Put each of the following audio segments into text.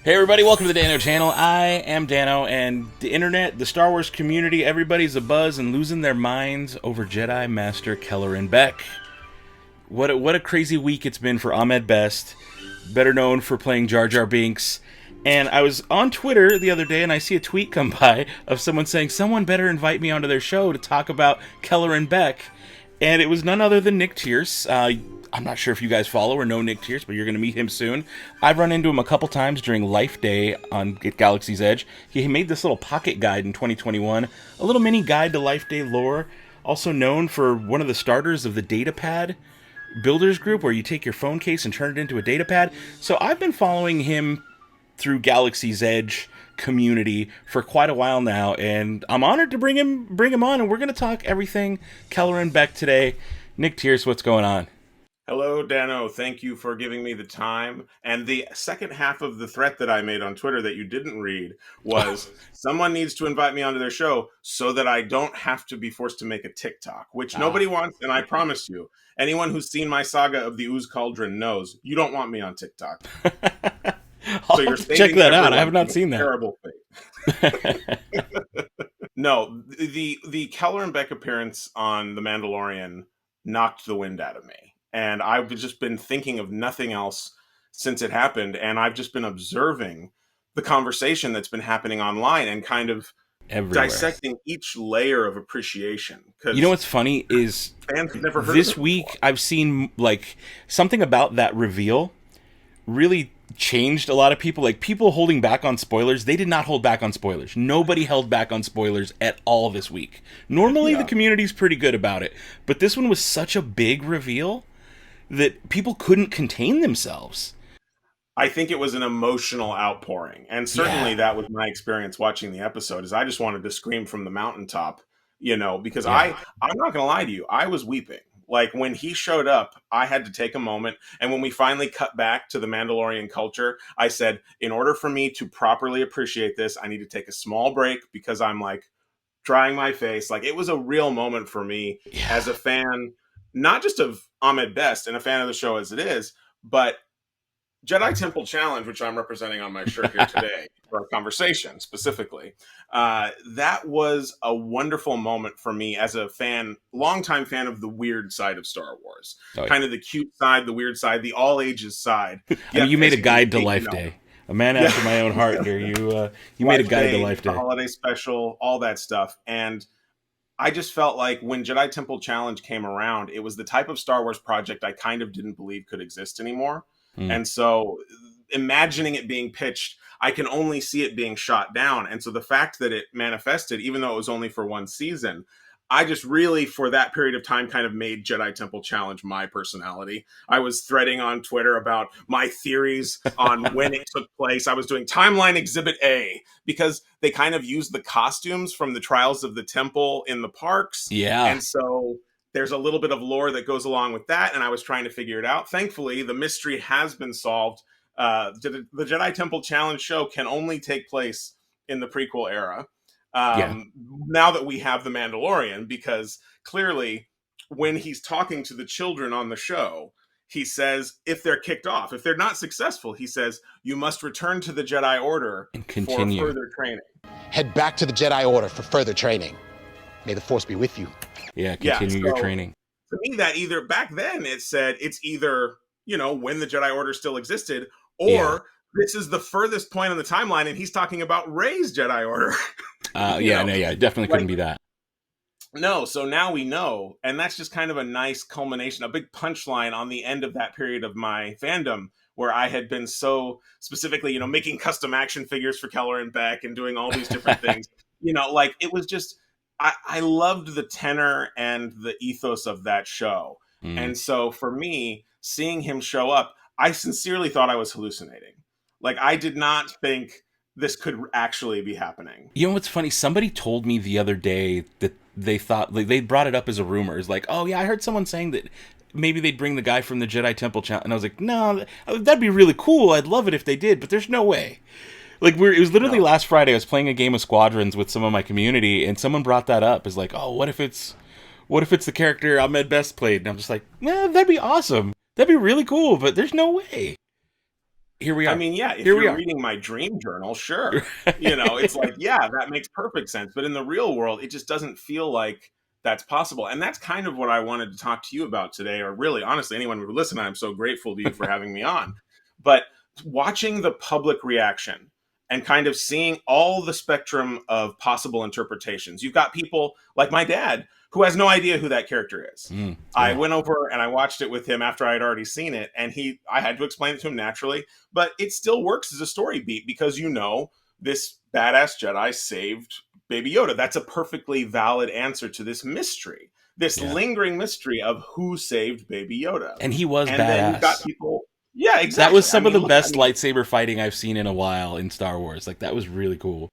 Hey everybody, welcome to the Dano channel. I am Dano, and the internet, the Star Wars community, everybody's abuzz and losing their minds over Jedi Master Kelleran Beq. What a crazy week it's been for Ahmed, better known for playing Jar Jar Binks. And I was on Twitter the other day, and I see a tweet come by of someone saying, someone better invite me onto their show to talk about Kelleran Beq. And it was none other than Nick Tierce. I'm not sure if you guys follow or know Nick Tierce, but you're going to meet him soon. I've run into him a couple times during Life Day on Galaxy's Edge. He made this little pocket guide in 2021, a little mini guide to Life Day lore, also known for one of the starters of the Datapad builders group, where you take your phone case and turn it into a datapad. So I've been following him through Galaxy's Edge community for quite a while now, and I'm honored to bring him on, and we're going to talk everything Kelleran Beq today. Nick Tierce, what's going on? Hello, Dano. Thank you for giving me the time. And the second half of the threat that I made on Twitter that you didn't read was someone needs to invite me onto their show so that I don't have to be forced to make a TikTok, which nobody wants. And I promise you, anyone who's seen my saga of the Ooze Cauldron knows you don't want me on TikTok. So you're check that out. I have not seen that. Terrible thing. No, the Kelleran Beq appearance on The Mandalorian knocked the wind out of me. And I've just been thinking of nothing else since it happened. And I've just been observing the conversation that's been happening online and kind of everywhere, dissecting each layer of appreciation. You know what's funny is fans have never heard this of it week before. I've seen like something about that reveal really changed a lot of people. Like, people holding back on spoilers, they did not hold back on spoilers. Nobody held back on spoilers at all this week. Normally the community's pretty good about it, but this one was such a big reveal that people couldn't contain themselves. I think it was an emotional outpouring, and certainly that was my experience watching the episode. Is I just wanted to scream from the mountaintop, because I'm not gonna lie to you, I was weeping. Like, when he showed up, I had to take a moment. And when we finally cut back to the Mandalorian culture, I said, in order for me to properly appreciate this, I need to take a small break, because I'm like drying my face. Like, it was a real moment for me as a fan, not just of Ahmed and a fan of the show as it is, but Jedi Temple Challenge, which I'm representing on my shirt here today for our conversation specifically. That was a wonderful moment for me as a fan, longtime fan of the weird side of Star Wars. Kind of the cute side, the weird side, the all ages side. I mean, you made a guide to Life Day. A man after my own heart here. You made a guide to Life Day. The holiday special, all that stuff. And I just felt like when Jedi Temple Challenge came around, it was the type of Star Wars project I kind of didn't believe could exist anymore. And so imagining it being pitched, I can only see it being shot down. And so the fact that it manifested, even though it was only for one season, I just really, for that period of time, kind of made Jedi Temple Challenge my personality. I was threading on Twitter about my theories on when it took place. I was doing Timeline Exhibit A, because they kind of used the costumes from the Trials of the Temple in the parks. Yeah. And so there's a little bit of lore that goes along with that, and I was trying to figure it out. Thankfully, the mystery has been solved. The Jedi Temple Challenge show can only take place in the prequel era. Now that we have The Mandalorian, because clearly when he's talking to the children on the show, he says, if they're kicked off, if they're not successful, he says, you must return to the Jedi Order and continue for further training. Head back to the Jedi Order for further training. May the Force be with you. Yeah, continue your training. To me, that either back then it said it's either, when the Jedi Order still existed, or this is the furthest point on the timeline and he's talking about Rey's Jedi Order. It definitely couldn't be that. No, so now we know, and that's just kind of a nice culmination, a big punchline on the end of that period of my fandom, where I had been so specifically, making custom action figures for Kelleran Beq and doing all these different things. It was just, I loved the tenor and the ethos of that show. And so for me, seeing him show up, I sincerely thought I was hallucinating. Like, I did not think this could actually be happening. You know what's funny? Somebody told me the other day that they thought, like, they brought it up as a rumor. It's like, oh yeah, I heard someone saying that maybe they'd bring the guy from the Jedi Temple Challenge. And I was like, no, that'd be really cool. I'd love it if they did, but there's no way. Like, it was literally last Friday, I was playing a game of Squadrons with some of my community, and someone brought that up. It's like, oh, what if it's the character Ahmed played? And I'm just like, that'd be awesome. That'd be really cool, but there's no way. here we I are. mean, yeah, if Here we you're are. reading my dream journal, sure. It's like, yeah, that makes perfect sense. But in the real world, it just doesn't feel like that's possible. And that's kind of what I wanted to talk to you about today, or really, honestly, anyone who listens, I'm so grateful to you for having me on. But watching the public reaction and kind of seeing all the spectrum of possible interpretations. You've got people like my dad who has no idea who that character is. I went over and I watched it with him after I had already seen it, and I had to explain it to him naturally, but it still works as a story beat because this badass Jedi saved Baby Yoda. That's a perfectly valid answer to this mystery, this lingering mystery of who saved Baby Yoda. And he was and badass. Then you've got people. Yeah, exactly. That was some of the best lightsaber fighting I've seen in a while in Star Wars. Like, that was really cool.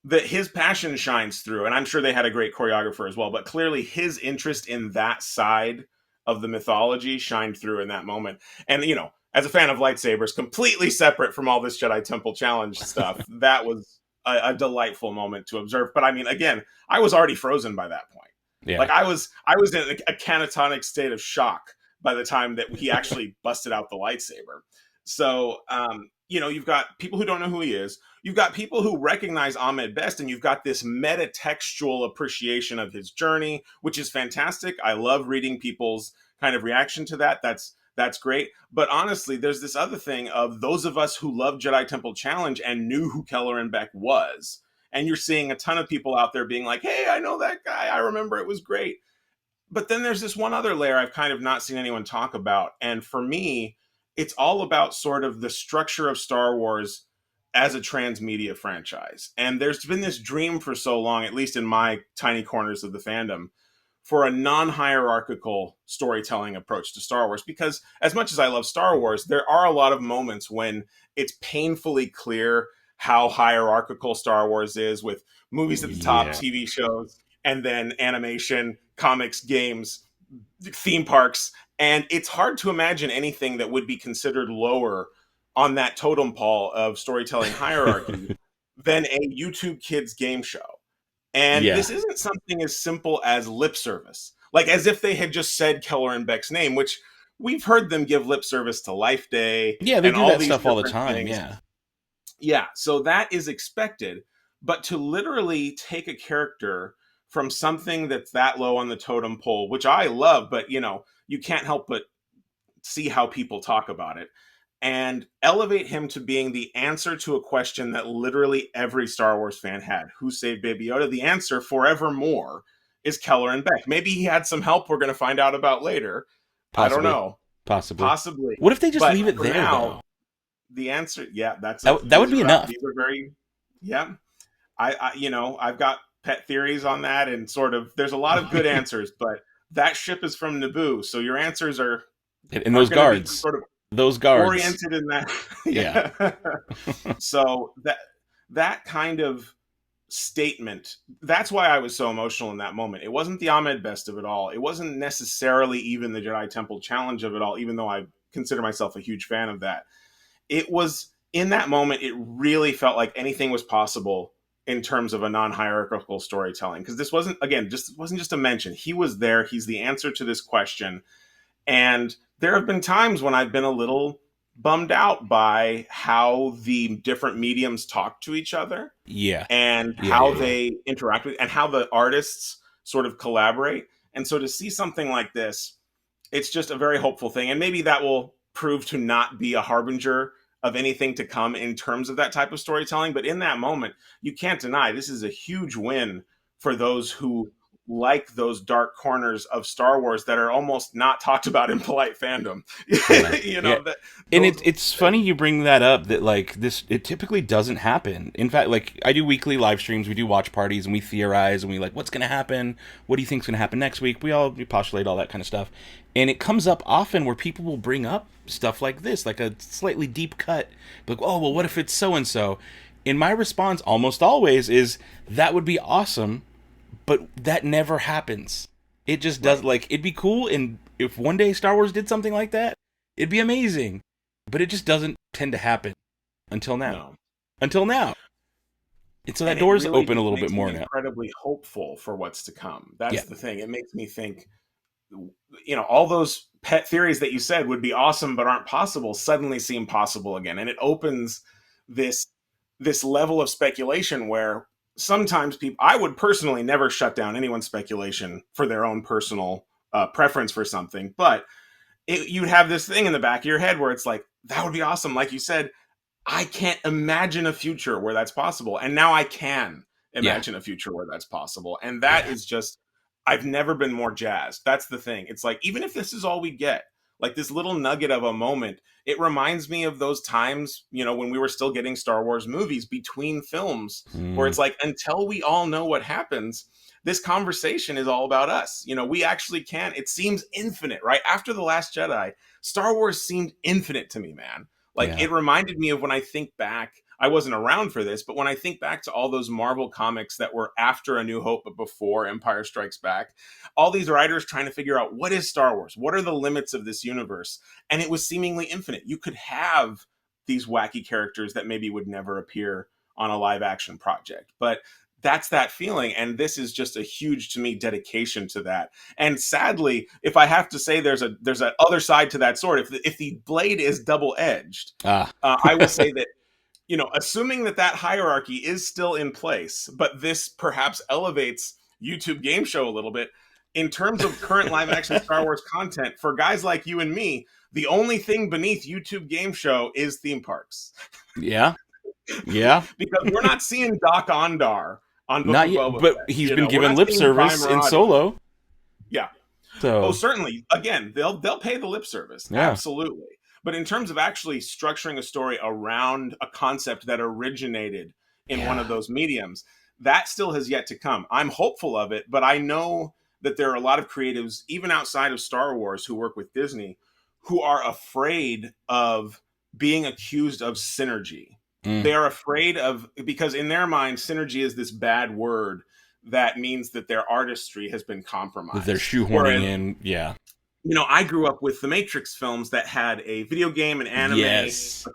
His passion shines through, and I'm sure they had a great choreographer as well, but clearly his interest in that side of the mythology shined through in that moment. And, as a fan of lightsabers, completely separate from all this Jedi Temple Challenge stuff, that was a delightful moment to observe. But I mean, again, I was already frozen by that point. Yeah. Like I was in a catatonic state of shock by the time that he actually busted out the lightsaber. So, you've got people who don't know who he is. You've got people who recognize Ahmed best, and you've got this meta-textual appreciation of his journey, which is fantastic. I love reading people's kind of reaction to that. That's great. But honestly, there's this other thing of those of us who love Jedi Temple Challenge and knew who Kelleran Beq was. And you're seeing a ton of people out there being like, hey, I know that guy. I remember it was great. But then there's this one other layer I've kind of not seen anyone talk about. And for me, it's all about sort of the structure of Star Wars as a transmedia franchise. And there's been this dream for so long, at least in my tiny corners of the fandom, for a non-hierarchical storytelling approach to Star Wars. Because as much as I love Star Wars, there are a lot of moments when it's painfully clear how hierarchical Star Wars is, with movies at the top, TV shows, and then animation, comics, games, theme parks. And it's hard to imagine anything that would be considered lower on that totem pole of storytelling hierarchy than a YouTube Kids game show. And this isn't something as simple as lip service, like as if they had just said Kelleran Beq's name, which we've heard them give lip service to Life Day. Yeah, they do that stuff all the time. Things. Yeah. Yeah. So that is expected. But to literally take a character from something that's that low on the totem pole, which I love, but you can't help but see how people talk about it, and elevate him to being the answer to a question that literally every Star Wars fan had. Who saved Baby Yoda? The answer forevermore is Kelleran Beq. Maybe he had some help we're going to find out about later. Possibly. I don't know. Possibly. What if they just leave it there, though? The answer, that would be enough. These are very, I've got pet theories on that, and sort of, there's a lot of good answers, but that ship is from Naboo, so your answers are... And those guards. Sort of those guards. oriented in that. Yeah. So that kind of statement, that's why I was so emotional in that moment. It wasn't the Ahmed best of it all. It wasn't necessarily even the Jedi Temple Challenge of it all, even though I consider myself a huge fan of that. It was, in that moment, it really felt like anything was possible in terms of a non-hierarchical storytelling. Because this wasn't just a mention. He was there. He's the answer to this question. And there have been times when I've been a little bummed out by how the different mediums talk to each other. Yeah. And how they interact with, and how the artists sort of collaborate. And so to see something like this, it's just a very hopeful thing. And maybe that will prove to not be a harbinger of anything to come in terms of that type of storytelling. But in that moment, you can't deny this is a huge win for those who like those dark corners of Star Wars that are almost not talked about in polite fandom. It's funny you bring that up, that like this, it typically doesn't happen. In fact, like I do weekly live streams, we do watch parties, and we theorize, and we like, what's going to happen? What do you think's going to happen next week? We postulate all that kind of stuff. And it comes up often where people will bring up stuff like this, like a slightly deep cut, like, oh, well, what if it's so-and-so? And my response almost always is, that would be awesome, but that never happens. It just does. Like, it'd be cool, and if one day Star Wars did something like that, it'd be amazing. But it just doesn't tend to happen until now. No. Until now. And so that door's really open a little bit more now. Incredibly hopeful for what's to come. That's the thing. It makes me think, all those pet theories that you said would be awesome but aren't possible suddenly seem possible again. And it opens this level of speculation where sometimes I would personally never shut down anyone's speculation for their own personal preference for something, but you'd have this thing in the back of your head where it's like, that would be awesome. Like you said, I can't imagine a future where that's possible. And now I can imagine a future where that's possible. And that is just, I've never been more jazzed. That's the thing. It's like, even if this is all we get, like this little nugget of a moment, it reminds me of those times, when we were still getting Star Wars movies between films, where it's like, until we all know what happens, this conversation is all about us. We actually can. It seems infinite, right? After The Last Jedi, Star Wars seemed infinite to me, man. Like, it reminded me of when I think back, I wasn't around for this, but when I think back to all those Marvel comics that were after A New Hope but before Empire Strikes Back, all these writers trying to figure out, what is Star Wars? What are the limits of this universe? And it was seemingly infinite. You could have these wacky characters that maybe would never appear on a live action project. But that's that feeling. And this is just a huge, to me, dedication to that. And sadly, if I have to say there's an other side to that sword, if the blade is double-edged, I will say that, assuming that hierarchy is still in place, but this perhaps elevates YouTube Game Show a little bit, in terms of current live action Star Wars content, for guys like you and me, the only thing beneath YouTube Game Show is theme parks. Yeah. Because we're not seeing Doc Ondar on Book Not of yet, Boba but Fett. he's been given lip service in Solo. Yeah. So certainly. Again, they'll pay the lip service. Yeah. Absolutely. But in terms of actually structuring a story around a concept that originated in one of those mediums, that still has yet to come. I'm hopeful of it, but I know that there are a lot of creatives, even outside of Star Wars, who work with Disney, who are afraid of being accused of synergy. They are afraid because in their mind, synergy is this bad word that means that their artistry has been compromised. They're shoehorning in, I grew up with the Matrix films that had a video game, an anime, a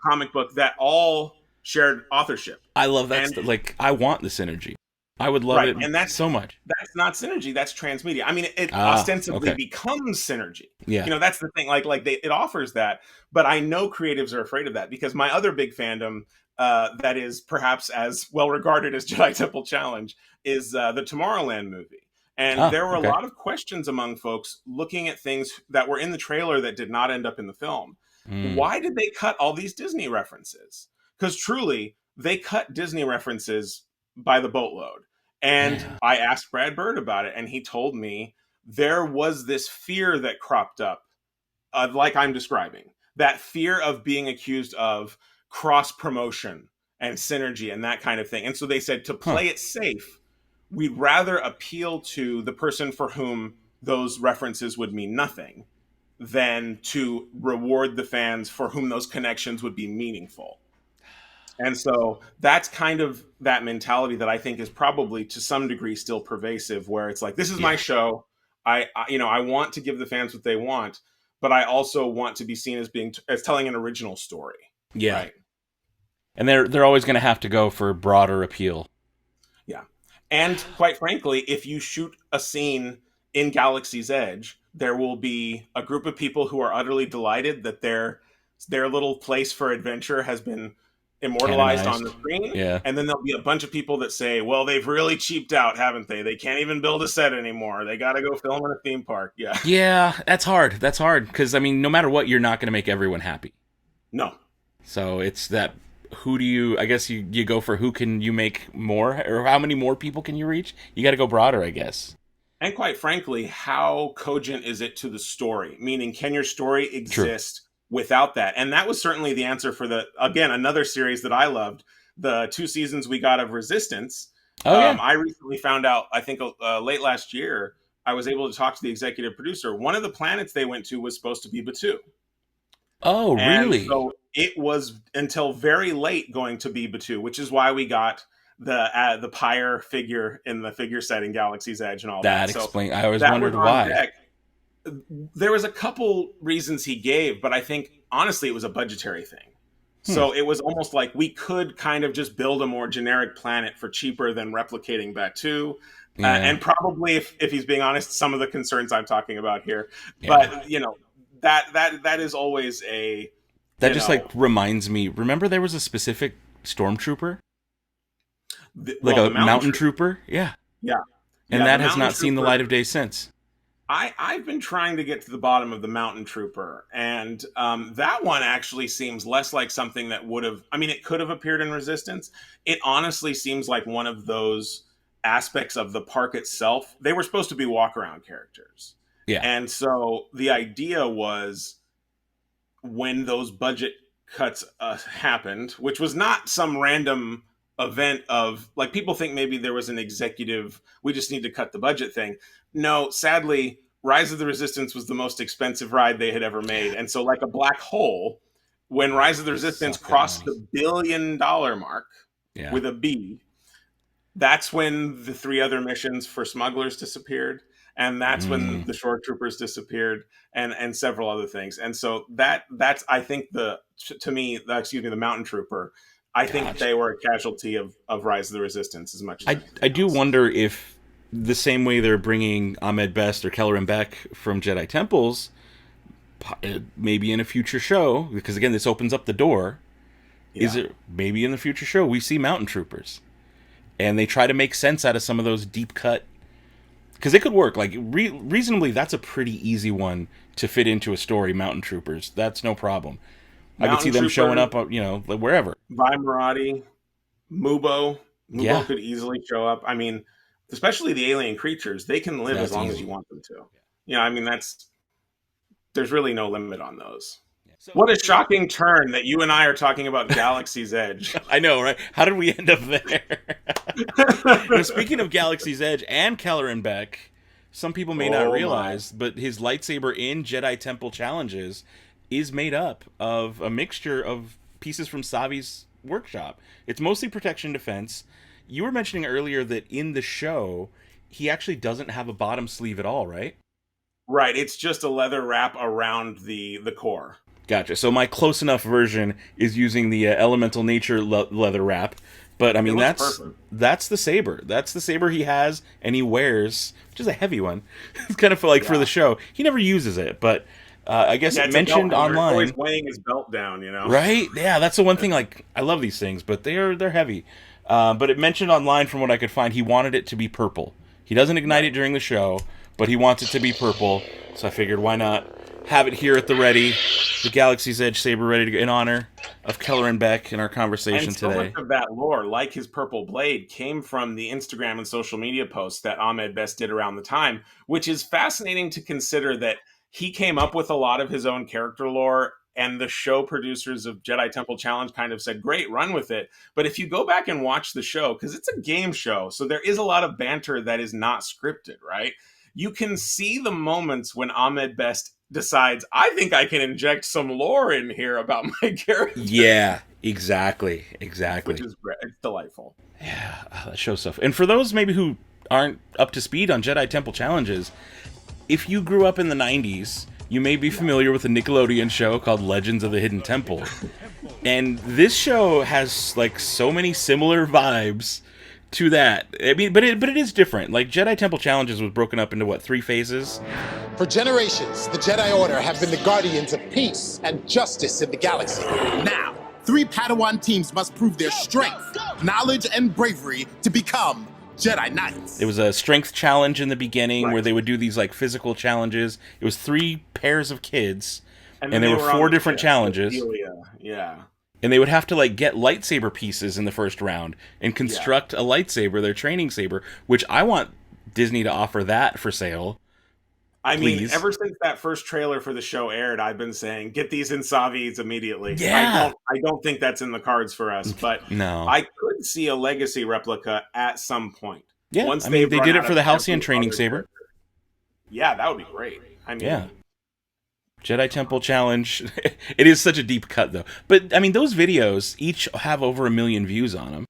comic book that all shared authorship. I love that. Like, I want the synergy. I would love it and that's, so much. That's not synergy. That's transmedia. I mean, it ostensibly becomes synergy. Yeah. That's the thing. It offers that. But I know creatives are afraid of that, because my other big fandom, that is perhaps as well regarded as Jedi Temple Challenge, is the Tomorrowland movie. And there were a lot of questions among folks looking at things that were in the trailer that did not end up in the film. Why did they cut all these Disney references? Because truly, they cut Disney references by the boatload. And I asked Brad Bird about it, and he told me there was this fear that cropped up, like I'm describing, that fear of being accused of cross-promotion and synergy and that kind of thing. And so they said, to play it safe, we'd rather appeal to the person for whom those references would mean nothing than to reward the fans for whom those connections would be meaningful. And so that's kind of that mentality that I think is probably to some degree still pervasive, where it's like, this is my show. I want to give the fans what they want, but I also want to be seen as telling an original story. Yeah. Right? And they're always going to have to go for broader appeal. Yeah. And quite frankly, if you shoot a scene in Galaxy's Edge, there will be a group of people who are utterly delighted that their little place for adventure has been immortalized on the screen. Yeah. And then there'll be a bunch of people that say, well, they've really cheaped out, haven't they? They can't even build a set anymore. They got to go film in a theme park. Yeah. Yeah, that's hard. That's hard. Because, I mean, no matter what, you're not going to make everyone happy. No. So it's that, I guess you go for who can you make more, or how many more people can you reach? You got to go broader, I guess. And quite frankly, how cogent is it to the story? Meaning, can your story exist without that? And that was certainly the answer for another series that I loved, the 2 seasons we got of Resistance. I recently found out, I think late last year, I was able to talk to the executive producer. One of the planets they went to was supposed to be Batuu. Oh, really? So it was until very late going to be Batuu, which is why we got the Pyre figure in the figure set in Galaxy's Edge and all that. That explains. I always wondered why. There was a couple reasons he gave, but I think honestly it was a budgetary thing. So it was almost like we could kind of just build a more generic planet for cheaper than replicating Batuu. And probably, if he's being honest, some of the concerns I'm talking about here. But, that is always a that just like reminds me. Remember, there was a specific stormtrooper, like a the mountain trooper. Yeah, yeah, and that has not seen the light of day since. I've been trying to get to the bottom of the mountain trooper, and that one actually seems less like something that would have. I mean, it could have appeared in Resistance. It honestly seems like one of those aspects of the park itself. They were supposed to be walk around characters. Yeah. And so the idea was, when those budget cuts happened, which was not some random event of, like, people think maybe there was an executive, we just need to cut the budget thing. No, sadly, Rise of the Resistance was the most expensive ride they had ever made. And so, like a black hole, when Rise of the Resistance crossed the $1 billion mark with a B, that's when the 3 other missions for smugglers disappeared. And that's when the shore troopers disappeared, and several other things. And so that's I think the mountain trooper. I think they were a casualty of Rise of the Resistance as much as I do wonder if the same way they're bringing Ahmed Best or Kelleran Beq from Jedi Temples, maybe in a future show, because again this opens up the door. Yeah. Is it maybe in the future show we see mountain troopers, and they try to make sense out of some of those deep cut. Because it could work. Like, reasonably, that's a pretty easy one to fit into a story, Mountain Troopers. That's no problem. I could see them showing up, wherever. Vi Marati, Mubo. Mubo could easily show up. I mean, especially the alien creatures. They can live as long as you want them to. I mean, there's really no limit on those. So, what a shocking turn that you and I are talking about Galaxy's Edge. I know, right? How did we end up there? Speaking of Galaxy's Edge and Kelleran Beq, some people may not realize, but his lightsaber in Jedi Temple Challenges is made up of a mixture of pieces from Savi's workshop. It's mostly protection defense. You were mentioning earlier that in the show, he actually doesn't have a bottom sleeve at all, right? Right. It's just a leather wrap around the core. Gotcha. So my close enough version is using the elemental nature leather wrap, but I mean that's the saber. That's the saber he has and he wears, which is a heavy one. It's kind of like for the show. He never uses it, but I guess it mentioned online. Always weighing his belt down, Right? Yeah, that's the one thing. Like, I love these things, but they're heavy. But it mentioned online, from what I could find, he wanted it to be purple. He doesn't ignite it during the show, but he wants it to be purple. So I figured, why not have it here at the ready, the Galaxy's Edge saber ready to go in honor of Kelleran Beq in our conversation today. And so much of that lore, like his purple blade, came from the Instagram and social media posts that Ahmed Best did around the time, which is fascinating to consider that he came up with a lot of his own character lore, and the show producers of Jedi Temple Challenge kind of said, great, run with it. But if you go back and watch the show, because it's a game show, so there is a lot of banter that is not scripted, right? You can see the moments when Ahmed Best decides, I think I can inject some lore in here about my character. Yeah, exactly. Which is great. It's delightful. Yeah, that show stuff. And for those maybe who aren't up to speed on Jedi Temple Challenges, if you grew up in the 90s, you may be familiar with a Nickelodeon show called Legends of the Hidden Temple. And this show has like so many similar vibes to that. I mean, but it is different. Like, Jedi Temple Challenges was broken up into 3 phases? For generations, the Jedi Order have been the guardians of peace and justice in the galaxy. Now, 3 Padawan teams must prove their strength, knowledge, and bravery to become Jedi Knights. It was a strength challenge in the beginning where they would do these like physical challenges. It was 3 pairs of kids, and there were 4 different challenges. Yeah. And they would have to like get lightsaber pieces in the first round and construct a lightsaber, their training saber, which I want Disney to offer that for sale. I mean, ever since that first trailer for the show aired, I've been saying, get these in Savis immediately. Yeah. I don't think that's in the cards for us, but no. I could see a legacy replica at some point. Yeah, once they did it for the Halcyon training saber. Yeah, that would be great. I mean, Jedi Temple Challenge. It is such a deep cut, though. But, I mean, those videos each have over 1 million views on them.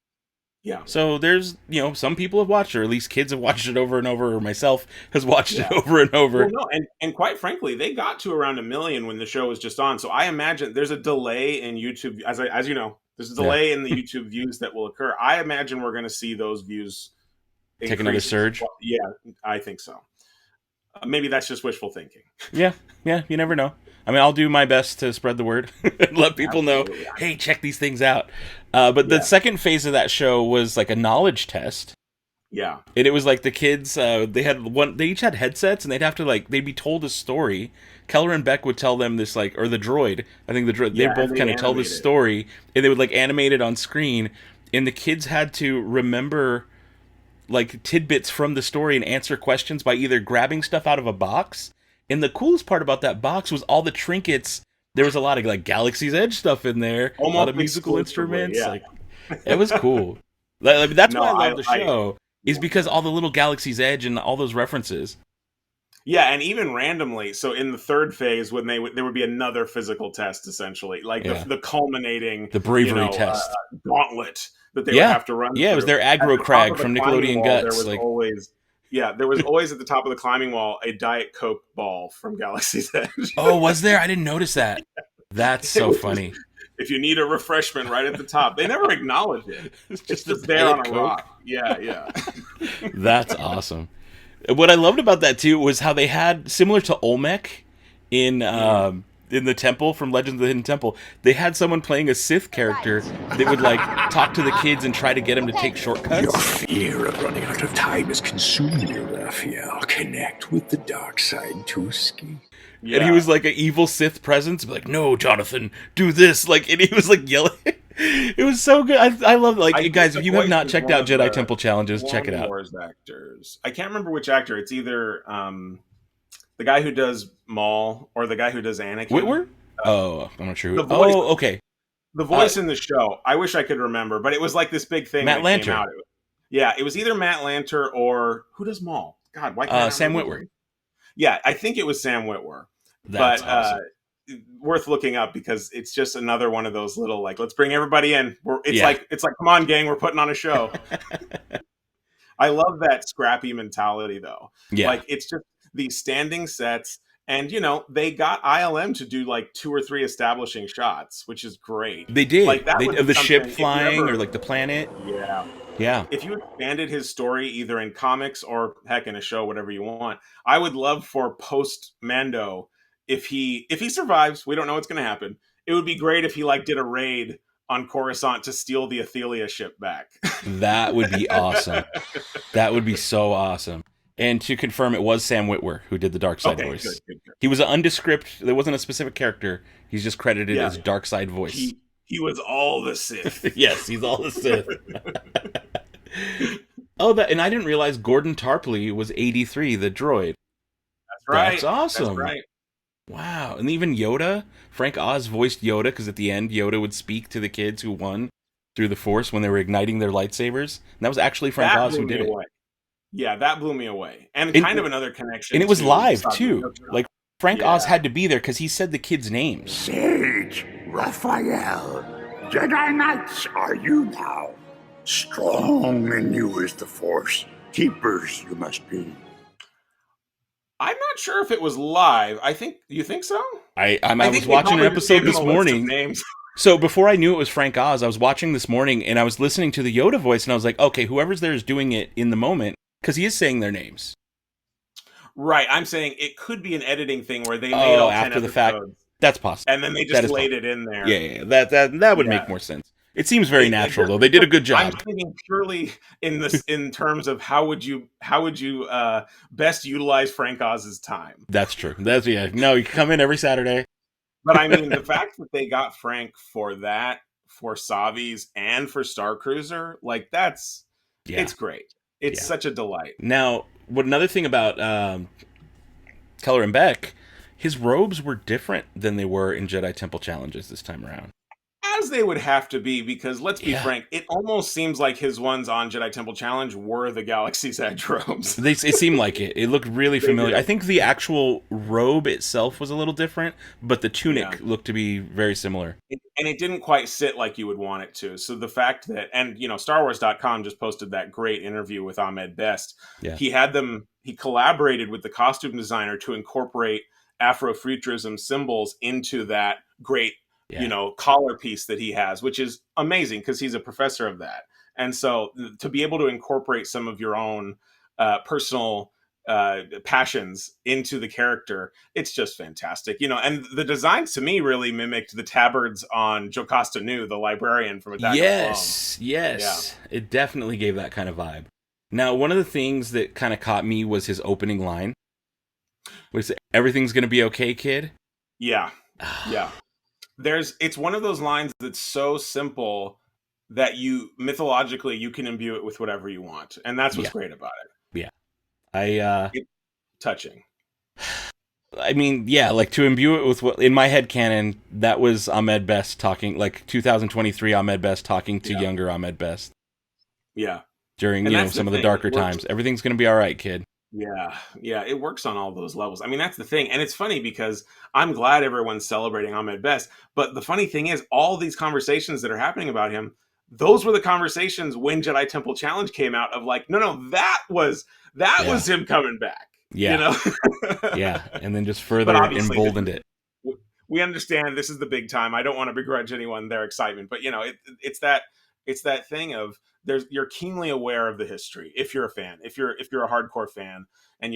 Yeah. So there's, some people have watched it, or at least kids have watched it over and over, or myself has watched it over and over. Well, no, and quite frankly, they got to around 1 million when the show was just on. So I imagine there's a delay in YouTube. As you know, there's a delay in the YouTube views that will occur. I imagine we're going to see those views take another surge. Well, yeah, I think so. Maybe that's just wishful thinking. Yeah, you never know. I mean, I'll do my best to spread the word and let people know, hey, check these things out. But the second phase of that show was like a knowledge test. Yeah. And it was like the kids, they each had headsets, and they'd have to, like, they'd be told a story. Kelleran Beq would tell them this, like, or the droid, I think the droid, they both kind of tell this story, and they would, like, animate it on screen, and the kids had to remember, like, tidbits from the story and answer questions by either grabbing stuff out of a box. And the coolest part about that box was all the trinkets. There was a lot of, like, Galaxy's Edge stuff in there, a lot of musical instruments. Yeah. Like, it was cool. That's why I love the show. Is because all the little Galaxy's Edge and all those references. Yeah, and even randomly, so in the third phase, when there would be another physical test, essentially, like the culminating, the bravery test, gauntlet that they would have to run. Yeah, it was their aggro crag from Nickelodeon Guts. There was always at the top of the climbing wall a Diet Coke ball from Galaxy's Edge. Oh, was there? I didn't notice that. That's so funny. If you need a refreshment, right at the top. They never acknowledge it. It's just there on a rock. Yeah. That's awesome. What I loved about that too was how they had, similar to Olmec in the temple from Legends of the Hidden Temple, they had someone playing a Sith character that would like talk to the kids and try to get them to take shortcuts. Your fear of running out of time is consuming you, Raphael. Connect with the dark side, Tuski. Yeah. And he was like an evil Sith presence, like, no, Jonathan, do this. Like, and he was like yelling. It was so good. I love it. Like, guys, if you have not checked out Jedi Temple Challenges, check it out. Wars actors. I can't remember which actor. It's either the guy who does Maul or the guy who does Anakin. Whitwer? I'm not sure. Okay. The voice in the show. I wish I could remember, but it was like this big thing. Matt Lanter. Came out. Yeah, it was either Matt Lanter or who does Maul? God, why can't I Sam Witwer. Yeah, I think it was Sam Witwer. That's awesome. Worth looking up because it's just another one of those little, like, let's bring everybody in. It's like, come on, gang, we're putting on a show. I love that scrappy mentality, though. Yeah. Like, it's just these standing sets, and, they got ILM to do, like, 2 or 3 establishing shots, which is great. They did. Like, that of the ship flying or, like, the planet. Yeah. Yeah. If you expanded his story either in comics or, heck, in a show, whatever you want, I would love for post-Mando, if he survives, we don't know what's going to happen. It would be great if he did a raid on Coruscant to steal the Athelia ship back. That would be awesome. That would be so awesome. And to confirm, it was Sam Witwer who did the dark side voice. Good. He was an undescript. There wasn't a specific character. He's just credited as dark side voice. He was all the Sith. Yes, he's all the Sith. And I didn't realize Gordon Tarpley was 83, the droid. That's right. That's awesome. That's right. Wow. And even Yoda, Frank Oz voiced Yoda, because at the end, Yoda would speak to the kids who won through the Force when they were igniting their lightsabers. And that was actually Frank Oz who did it. Yeah, that blew me away. And kind of another connection. And it was live, too. Like, Frank Oz had to be there because he said the kids' names. Sage, Raphael, Jedi Knights are you now. Strong and new is the Force. Keepers you must be. I'm not sure if it was live. You think so? I was watching an episode this morning. So before I knew it was Frank Oz, I was watching this morning and I was listening to the Yoda voice and I was like, okay, whoever's there is doing it in the moment because he is saying their names. Right. I'm saying it could be an editing thing where they made all 10 after the episodes, fact. That's possible. And then they just laid it in there. Yeah. That would make more sense. It seems very natural, though. They did a good job. I'm thinking purely in terms of how would you best utilize Frank Oz's time. That's true. No, you come in every Saturday. But I mean, the fact that they got Frank for that, for Savi's, and for Star Cruiser, it's great. It's such a delight. Now, another thing about Kelleran Beq, his robes were different than they were in Jedi Temple Challenges this time around. As they would have to be, because let's be frank, it almost seems like his ones on Jedi Temple Challenge were the Galaxy's Edge robes. It seemed like it. It looked really familiar. I think the actual robe itself was a little different, but the tunic looked to be very similar. And it didn't quite sit like you would want it to. So the fact that, and StarWars.com just posted that great interview with Ahmed Best. Yeah. He collaborated with the costume designer to incorporate Afrofuturism symbols into that great collar piece that he has, which is amazing because he's a professor of that. And so to be able to incorporate some of your own personal passions into the character. It's just fantastic, and the designs to me really mimicked the tabards on Jocasta Nu, the librarian from Attack of the Clones. Yes, it definitely gave that kind of vibe. Now, one of the things that kind of caught me was his opening line, which "Everything's gonna be okay, kid." Yeah. It's one of those lines that's so simple that mythologically you can imbue it with whatever you want, and that's what's great about it. Yeah, touching. I mean, yeah, like to imbue it with what in my head canon, that was Ahmed Best talking, like 2023 Ahmed Best talking to younger Ahmed Best. Yeah, during some of the darker times. Everything's gonna be all right, kid. Yeah, it works on all those levels. I mean, that's the thing. And it's funny because I'm glad everyone's celebrating Ahmed Best. But the funny thing is, all these conversations that are happening about him, those were the conversations when Jedi Temple Challenge came out of like, no, that was him coming back. Yeah. Yeah. And then just further emboldened it. We understand this is the big time. I don't want to begrudge anyone their excitement, but it's that thing of you're keenly aware of the history if you're a fan, if you're a hardcore fan, and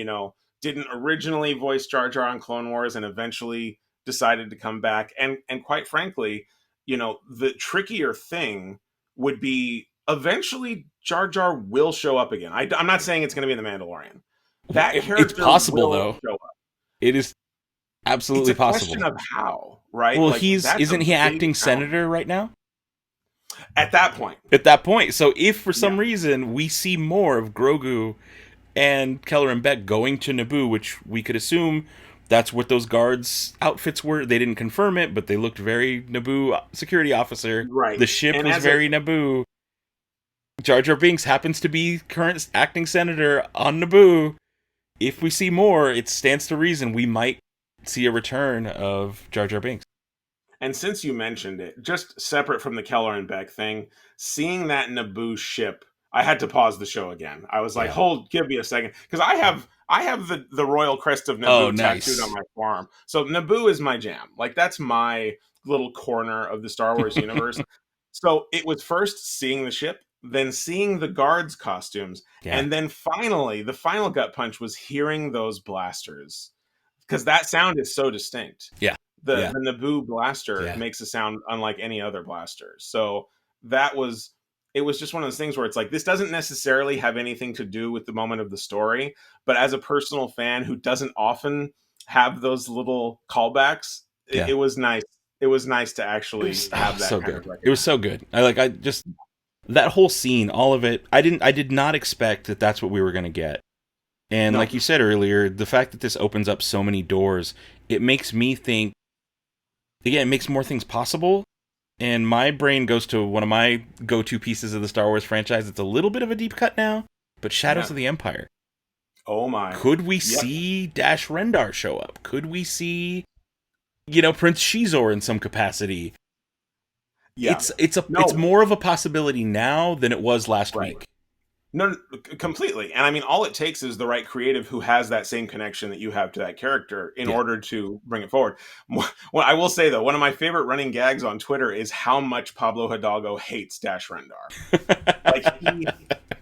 didn't originally voice Jar Jar on Clone Wars and eventually decided to come back. And quite frankly, the trickier thing would be eventually Jar Jar will show up again. I'm not saying it's going to be in The Mandalorian. That character it's possible though. Show up. It is absolutely it's a possible. Question of how, right? Well, isn't he acting senator right now? At that point. So if for some reason we see more of Grogu and Kelleran Beq going to Naboo, which we could assume that's what those guards' outfits were. They didn't confirm it, but they looked very Naboo security officer. Right. The ship was very Naboo. Jar Jar Binks happens to be current acting senator on Naboo. If we see more, it stands to reason we might see a return of Jar Jar Binks. And since you mentioned it, just separate from the Kelleran Beq thing, seeing that Naboo ship, I had to pause the show again. I was like, give me a second. Because I have the royal crest of Naboo tattooed on my forearm. So Naboo is my jam. Like, that's my little corner of the Star Wars universe. So it was first seeing the ship, then seeing the guards' costumes, and then finally, the final gut punch was hearing those blasters. Because that sound is so distinct. Yeah. The Naboo blaster makes a sound unlike any other blaster. So it was just one of those things where it's like, this doesn't necessarily have anything to do with the moment of the story, but as a personal fan who doesn't often have those little callbacks, it was nice. It was nice to actually have that. So good. It was so good. That whole scene, all of it. I did not expect that that's what we were going to get. And like you said earlier, the fact that this opens up so many doors, it makes me think, again, it makes more things possible. And my brain goes to one of my go-to pieces of the Star Wars franchise. It's a little bit of a deep cut now, but Shadows of the Empire. Oh my. Could we see Dash Rendar show up? Could we see, Prince Shizor in some capacity? Yeah. It's more of a possibility now than it was last week. No, completely. And I mean, all it takes is the right creative who has that same connection that you have to that character in order to bring it forward. Well, I will say, though, one of my favorite running gags on Twitter is how much Pablo Hidalgo hates Dash Rendar. Like, he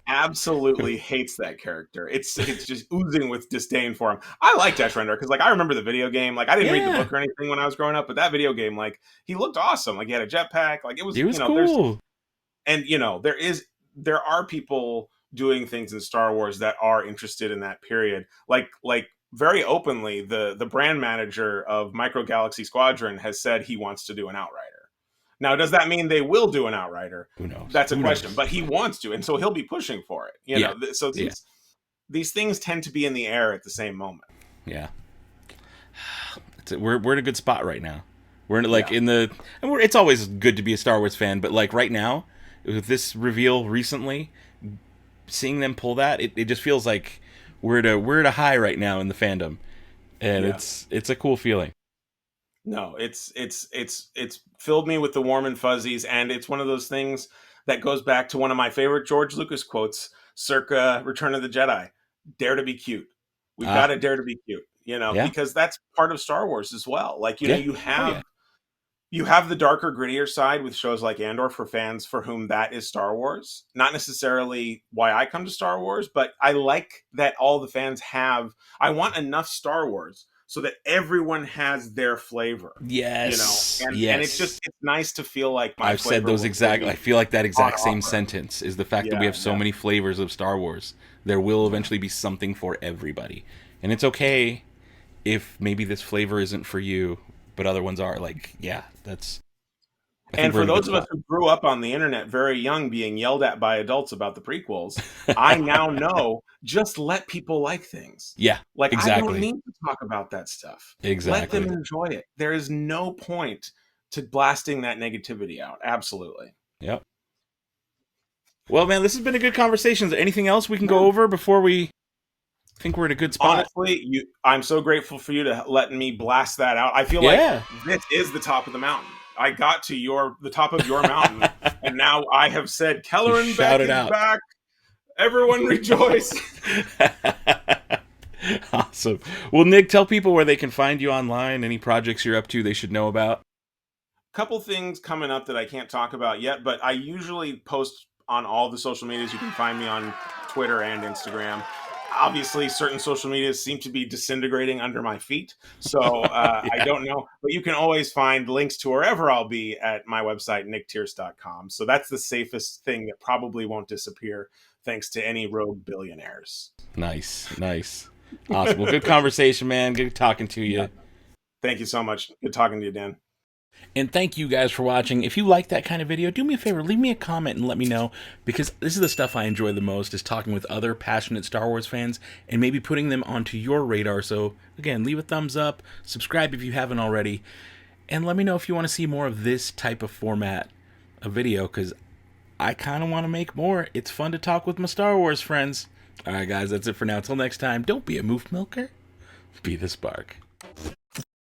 absolutely hates that character. It's just oozing with disdain for him. I like Dash Rendar because, I remember the video game. I didn't read the book or anything when I was growing up, but that video game, he looked awesome. He had a jetpack. It was cool. And, there are people doing things in Star Wars that are interested in that period. Like very openly, the brand manager of Micro Galaxy Squadron has said he wants to do an Outrider. Now, does that mean they will do an Outrider? Who knows? That's a question. But he wants to, and so he'll be pushing for it. So these things tend to be in the air at the same moment. Yeah, we're in a good spot right now. We're in it's always good to be a Star Wars fan, but right now, with this reveal recently, seeing them pull that, it just feels like we're at a high right now in the fandom, and it's a cool feeling. No, it's filled me with the warm and fuzzies, and it's one of those things that goes back to one of my favorite George Lucas quotes, circa Return of the Jedi: "Dare to be cute. We've got to dare to be cute." Because that's part of Star Wars as well. You have You have the darker, grittier side with shows like Andor for fans for whom that is Star Wars. Not necessarily why I come to Star Wars, but I like that all the fans have. I want enough Star Wars so that everyone has their flavor. Yes. And yes. it's nice to feel like my I've said those exact. I feel like that exact same sentence is the fact that we have so many flavors of Star Wars. There will eventually be something for everybody, and it's okay if maybe this flavor isn't for you, but other ones are. Like, yeah, that's. And for those of us who grew up on the internet very young, being yelled at by adults about the prequels, I now know just let people like things. Yeah, like exactly. I don't need to talk about that stuff. Exactly. Let them enjoy it. There is no point to blasting that negativity out. Absolutely. Yep. Well, man, this has been a good conversation. Is there anything else we can go over before we think we're in a good spot? Honestly, I'm so grateful for you to letting me blast that out. I feel like this is the top of the mountain. I got to the top of your mountain, and now I have said Kelleran Beq is back. Everyone rejoice. Awesome. Well, Nick, tell people where they can find you online, any projects you're up to they should know about. Couple things coming up that I can't talk about yet, but I usually post on all the social medias. You can find me on Twitter and Instagram. Obviously, certain social medias seem to be disintegrating under my feet, so I don't know. But you can always find links to wherever I'll be at my website, NickTierce.com. So that's the safest thing that probably won't disappear, thanks to any rogue billionaires. Nice. Awesome. Well, good conversation, man. Good talking to you. Thank you so much. Good talking to you, Dan. And thank you guys for watching. If you like that kind of video, do me a favor, leave me a comment and let me know, because this is the stuff I enjoy the most, is talking with other passionate Star Wars fans and maybe putting them onto your radar. So again, leave a thumbs up, subscribe if you haven't already, and let me know if you want to see more of this type of format of video, because I kind of want to make more. It's fun to talk with my Star Wars friends. All right, guys, that's it for now. Until next time, don't be a moof milker, be the spark.